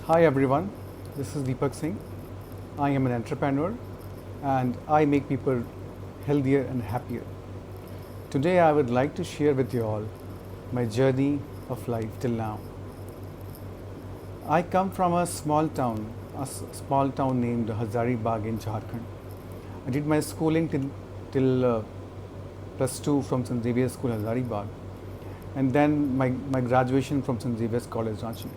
Hi everyone, this is Deepak Singh. I am an entrepreneur and I make people healthier and happier. Today I would like to share with you all my journey of life till now. I come from a small town named Hazaribagh in Jharkhand. I did my schooling till plus 2 from St. Xavier's School Hazaribagh, and then my graduation from St. Xavier's College Ranchi.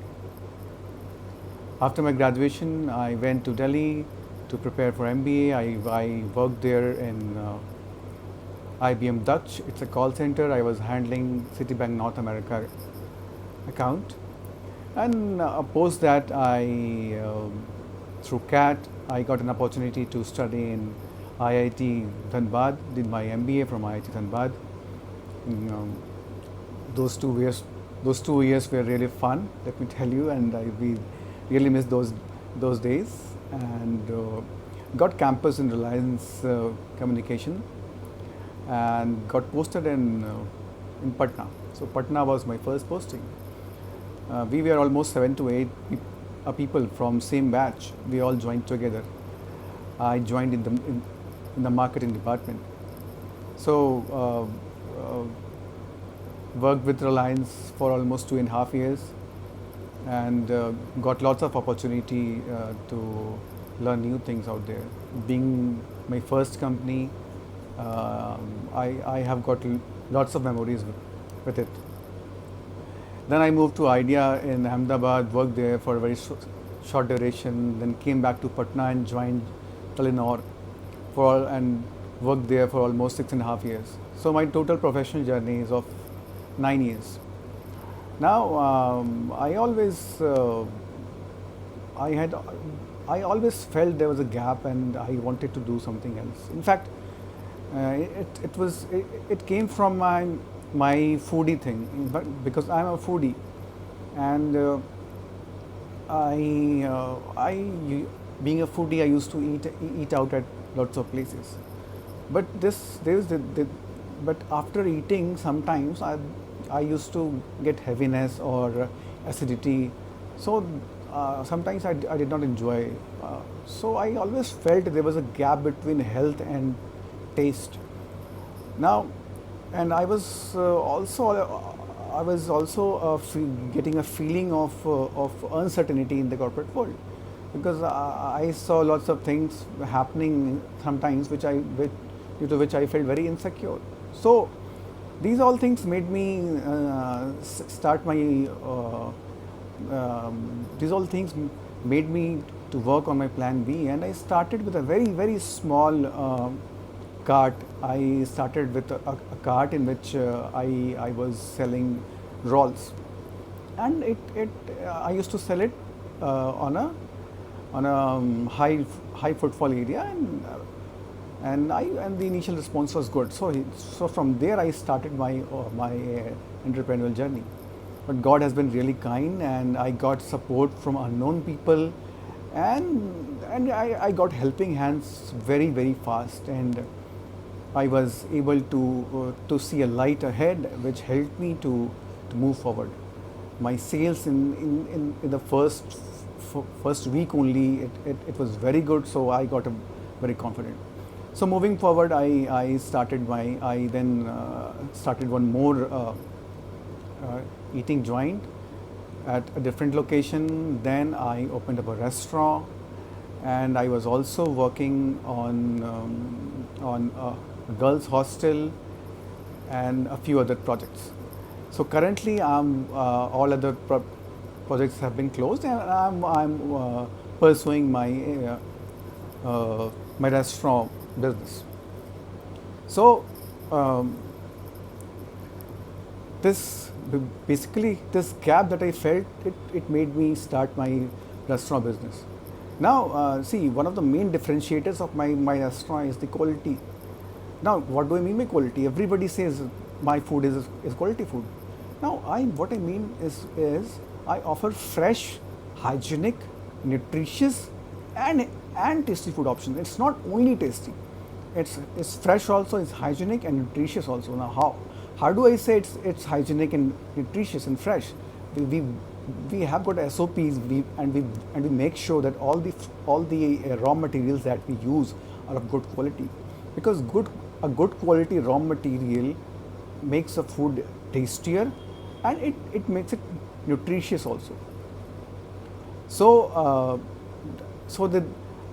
After my graduation, I went to Delhi to prepare for MBA. I worked there in IBM Dutch. It's a call center. I was handling Citibank North America account. And post that, through CAT, I got an opportunity to study in IIT Dhanbad, did my MBA from IIT Dhanbad. You know, those 2 years were really fun, let me tell you, and we really missed those days. And got campus in Reliance Communication, and got posted in Patna. So Patna was my first posting. We were almost 7 to 8 people from same batch. We all joined together. I joined in the marketing department. So worked with Reliance for almost 2.5 years, and got lots of opportunity to learn new things out there. Being my first company, I have got lots of memories with it. Then I moved to Idea in Ahmedabad, worked there for a very short duration, then came back to Patna and joined Telenor and worked there for almost 6.5 years. So my total professional journey is of 9 years. Now, I always felt there was a gap, and I wanted to do something else. In fact, it came from my foodie thing, because I'm a foodie, and being a foodie, I used to eat out at lots of places. But but after eating, sometimes I used to get heaviness or acidity. So sometimes I did not enjoy. So I always felt there was a gap between health and taste. Now, and I was also getting a feeling of uncertainty in the corporate world, because I saw lots of things happening sometimes due to which I felt very insecure. So these all things made me start my. These all things made me to work on my plan B, and I started with a very small cart. I started with a cart in which I was selling rolls, and I used to sell it on a high footfall area, and the initial response was good. So from there I started my entrepreneurial journey. But God has been really kind, and I got support from unknown people, and I got helping hands very fast, and I was able to see a light ahead, which helped me to move forward. My sales in the first week only, it was very good, so I got very confident. So moving forward, I then started one more eating joint at a different location. Then I opened up a restaurant, and I was also working on a girls' hostel and a few other projects. So currently, all other projects have been closed, and I'm pursuing my restaurant business. So this gap that I felt, it made me start my restaurant business. Now, see, one of the main differentiators of my restaurant is the quality. Now, what do I mean by quality? Everybody says my food is quality food. Now, what I mean is I offer fresh, hygienic, nutritious, and tasty food options. It's not only tasty; it's fresh also, it's hygienic and nutritious also. Now, how do I say it's hygienic and nutritious and fresh? We we have got SOPs, and we make sure that all the raw materials that we use are of good quality, because a good quality raw material makes a food tastier, and it makes it nutritious also. So, so the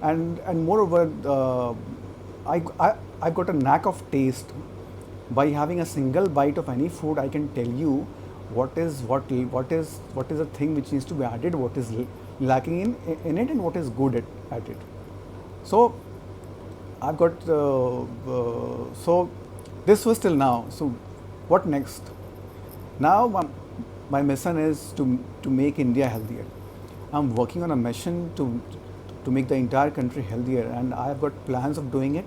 and moreover, I've got a knack of taste. By having a single bite of any food, I can tell you what is the thing which needs to be added, what is lacking in it, and what is good at it. So I've got so this was till now. So what next? Now my mission is to make India healthier. I'm working on a mission to make the entire country healthier, and I have got plans of doing it.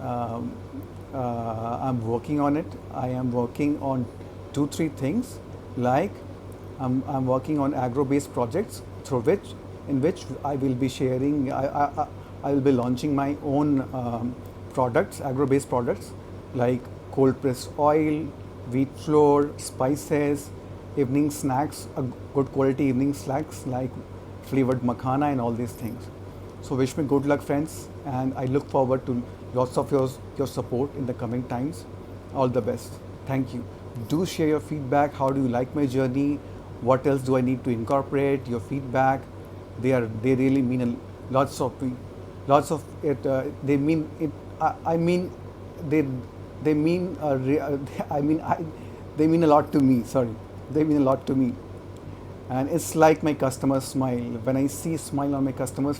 Um, I'm working on it. I am working on two, three things, like I'm working on agro-based projects in which I will be sharing. I will be launching my own products, agro-based products, like cold pressed oil, wheat flour, spices, evening snacks, good quality evening snacks like flavored makhana and all these things. So wish me good luck, friends, and I look forward to lots of your support in the coming times. All the best. Thank you. Do share your feedback. How do you like my journey? What else do I need to incorporate? Your feedback. They really mean lots of it. They mean it. I mean they they mean I mean they mean a lot to me. Sorry, they mean a lot to me, and it's like my customers smile. When I see smile on my customers'